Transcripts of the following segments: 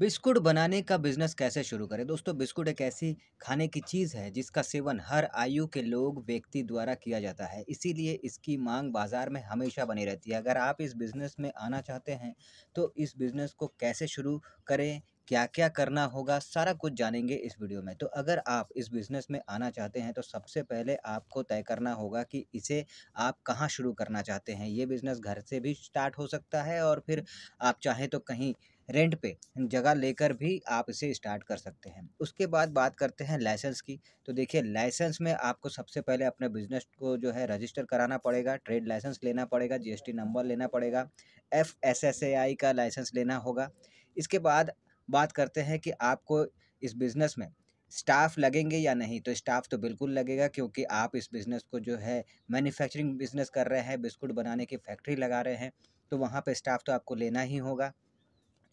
Biscuit बनाने का business कैसे शुरू करें? दोस्तों बिस्कुट एक ऐसी खाने की चीज़ है जिसका सेवन हर आयु के लोग व्यक्ति द्वारा किया जाता है। इसीलिए इसकी माँग बाज़ार में हमेशा बनी रहती है। अगर आप इस बिज़नेस में आना चाहते हैं तो इस बिज़नेस को कैसे शुरू करें? क्या-क्या करना होगा? सारा कुछ जानेंगे इस वीडियो में। तो अगर आप इस बिज़नेस में आना चाहते हैं तो सबसे पहले आपको तय करना होगा कि इसे आप कहाँ शुरू करना चाहते हैं। ये बिज़नेस घर से भी स्टार्ट हो सकता है और फिर आप चाहें तो कहीं रेंट पे जगह लेकर भी आप इसे स्टार्ट कर सकते हैं। उसके बाद बात करते हैं लाइसेंस की। तो देखिए लाइसेंस में आपको सबसे पहले अपने बिज़नेस को जो है रजिस्टर कराना पड़ेगा, ट्रेड लाइसेंस लेना पड़ेगा, जीएसटी नंबर लेना पड़ेगा, एफएसएसएआई का लाइसेंस लेना होगा। इसके बाद बात करते हैं कि आपको इस बिज़नेस में स्टाफ़ लगेंगे या नहीं? तो स्टाफ़ तो बिल्कुल लगेगा क्योंकि आप इस बिज़नेस को जो है मैन्युफैक्चरिंग बिज़नेस कर रहे हैं, बिस्कुट बनाने की फैक्ट्री लगा रहे हैं, तो वहाँ पे स्टाफ़ तो आपको लेना ही होगा।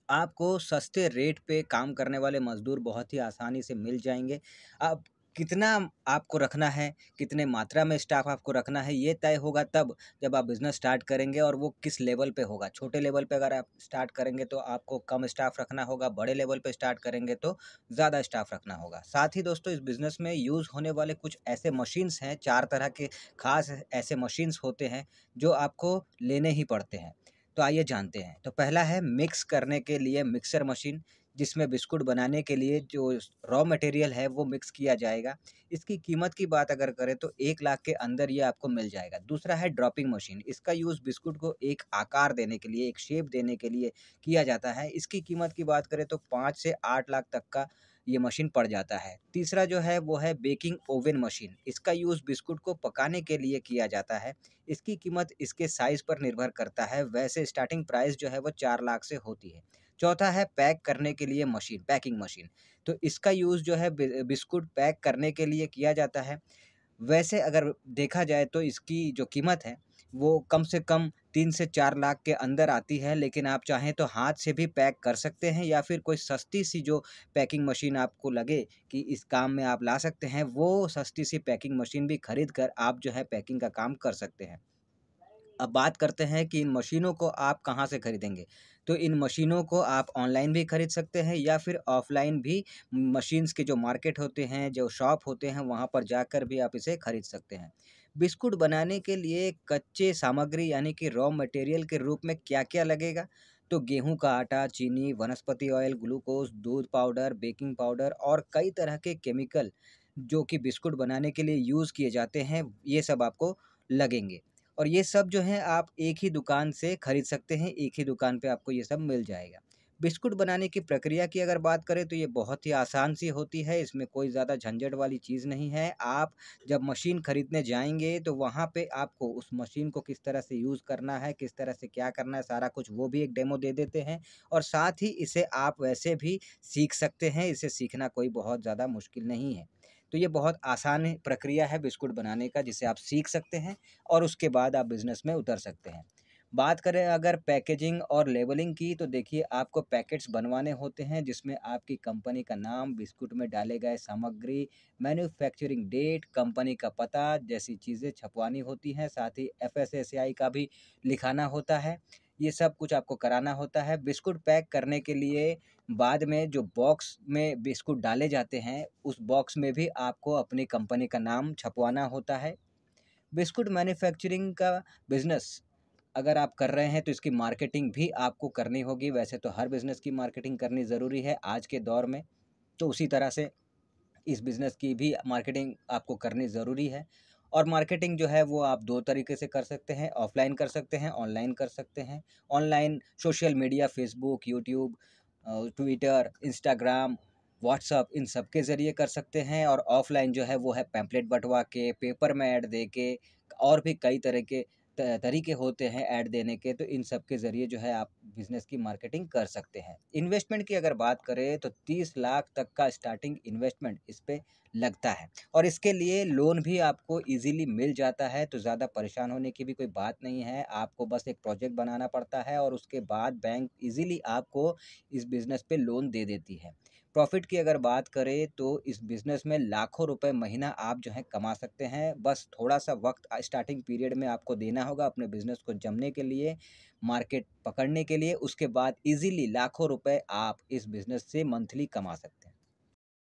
आपको सस्ते रेट पे काम करने वाले मज़दूर बहुत ही आसानी से मिल जाएँगे। अब कितना आपको रखना है, कितने मात्रा में स्टाफ़ आपको रखना है, ये तय होगा तब जब आप बिज़नेस स्टार्ट करेंगे और वो किस लेवल पे होगा। छोटे लेवल पे अगर आप स्टार्ट करेंगे तो आपको कम स्टाफ़ रखना होगा, बड़े लेवल पे स्टार्ट करेंगे तो ज़्यादा स्टाफ़ रखना होगा। साथ ही दोस्तों इस बिज़नेस में यूज़ होने वाले कुछ ऐसे मशीन्स हैं, 4 तरह के ख़ास ऐसे मशीन्स होते हैं, जो आपको लेने ही पड़ते हैं। तो आइए जानते हैं। तो पहला है मिक्स करने के लिए मिक्सर मशीन, जिसमें बिस्कुट बनाने के लिए जो रॉ मटेरियल है वो मिक्स किया जाएगा। इसकी कीमत की बात अगर करें तो 1 लाख के अंदर ये आपको मिल जाएगा। दूसरा है ड्रॉपिंग मशीन, इसका यूज़ बिस्कुट को एक आकार देने के लिए, एक शेप देने के लिए किया जाता है। इसकी कीमत की बात करें तो 5 से 8 लाख तक का ये मशीन पड़ जाता है। तीसरा जो है वो है बेकिंग ओवन मशीन, इसका यूज़ बिस्कुट को पकाने के लिए किया जाता है। इसकी कीमत इसके साइज़ पर निर्भर करता है, वैसे स्टार्टिंग प्राइस जो है वो 4 लाख से होती है। चौथा है पैक करने के लिए मशीन, पैकिंग मशीन, तो इसका यूज़ जो है बिस्कुट पैक करने के लिए किया जाता है। वैसे अगर देखा जाए तो इसकी जो कीमत है, वो कम से कम 3 से 4 लाख के अंदर आती है, लेकिन आप चाहें तो हाथ से भी पैक कर सकते हैं या फिर कोई सस्ती-सी जो पैकिंग मशीन आपको लगे कि इस काम में आप ला सकते हैं, वो सस्ती-सी पैकिंग मशीन भी खरीद कर आप जो है पैकिंग का काम कर सकते हैं। अब बात करते हैं कि इन मशीनों को आप कहाँ से खरीदेंगे? तो इन मशीनों को आप ऑनलाइन भी खरीद सकते हैं या फिर ऑफ़लाइन भी मशीन्स के जो मार्केट होते हैं, जो शॉप होते हैं, वहाँ पर जाकर भी आप इसे खरीद सकते हैं। बिस्कुट बनाने के लिए कच्चे सामग्री यानी कि रॉ मटेरियल के रूप में क्या-क्या लगेगा? तो गेहूँ का आटा, चीनी, वनस्पति ऑयल, ग्लूकोज़, दूध पाउडर, बेकिंग पाउडर और कई तरह के केमिकल जो कि बिस्कुट बनाने के लिए यूज़ किए जाते हैं, ये सब आपको लगेंगे। और ये सब जो है आप एक ही दुकान से खरीद सकते हैं, एक ही दुकान पे आपको ये सब मिल जाएगा। बिस्कुट बनाने की प्रक्रिया की अगर बात करें तो ये बहुत ही आसान सी होती है, इसमें कोई ज़्यादा झंझट वाली चीज़ नहीं है। आप जब मशीन खरीदने जाएँगे तो वहाँ पे आपको उस मशीन को किस तरह से यूज़ करना है, किस तरह से क्या करना है, सारा कुछ वो भी एक डेमो दे देते हैं और साथ ही इसे आप वैसे भी सीख सकते हैं, इसे सीखना कोई बहुत ज़्यादा मुश्किल नहीं है। तो ये बहुत आसान प्रक्रिया है बिस्कुट बनाने का जिसे आप सीख सकते हैं और उसके बाद आप बिज़नेस में उतर सकते हैं। बात करें अगर पैकेजिंग और लेबलिंग की तो देखिए आपको पैकेट्स बनवाने होते हैं जिसमें आपकी कंपनी का नाम, बिस्कुट में डाले गए सामग्री, मैन्युफैक्चरिंग डेट, कंपनी का पता जैसी चीज़ें छपवानी होती हैं। साथ ही एफएसएसएआई का भी लिखाना होता है। ये सब कुछ आपको कराना होता है। बिस्कुट पैक करने के लिए बाद में जो बॉक्स में बिस्कुट डाले जाते हैं, उस बॉक्स में भी आपको अपनी कंपनी का नाम छपवाना होता है। बिस्कुट मैन्युफैक्चरिंग का बिज़नेस अगर आप कर रहे हैं तो इसकी मार्केटिंग भी आपको करनी होगी। वैसे तो हर बिज़नेस की मार्केटिंग करनी ज़रूरी है आज के दौर में, तो उसी तरह से इस बिज़नेस की भी मार्केटिंग आपको करनी ज़रूरी है। और मार्केटिंग जो है वो आप 2 तरीके से कर सकते हैं, ऑफ़लाइन कर सकते हैं, ऑनलाइन कर सकते हैं। Online social media Facebook, YouTube Twitter, Instagram, WhatsApp इन सब के ज़रिए कर सकते हैं और ऑफ़लाइन जो है वो है पैम्पलेट बँटवा के, पेपर में ऐड दे के और भी कई तरह के तरीके होते हैं ऐड देने के, तो इन सब के ज़रिए जो है आप बिज़नेस की मार्केटिंग कर सकते हैं। इन्वेस्टमेंट की अगर बात करें तो 30 लाख तक का स्टार्टिंग इन्वेस्टमेंट इस पे लगता है और इसके लिए लोन भी आपको ईज़िली मिल जाता है, तो ज़्यादा परेशान होने की भी कोई बात नहीं है। आपको बस एक प्रोजेक्ट बनाना पड़ता है और उसके बाद बैंक ईज़िली आपको इस बिज़नेस पे लोन दे देती है। प्रॉफ़िट की अगर बात करें तो इस बिज़नेस में लाखों रुपए महीना आप जो है कमा सकते हैं। बस थोड़ा-सा वक़्त स्टार्टिंग पीरियड में आपको देना होगा अपने बिज़नेस को जमने के लिए। मार्केट पकड़ने के लिए, उसके बाद ईज़िली लाखों रुपए आप इस बिज़नेस से मंथली कमा सकते हैं।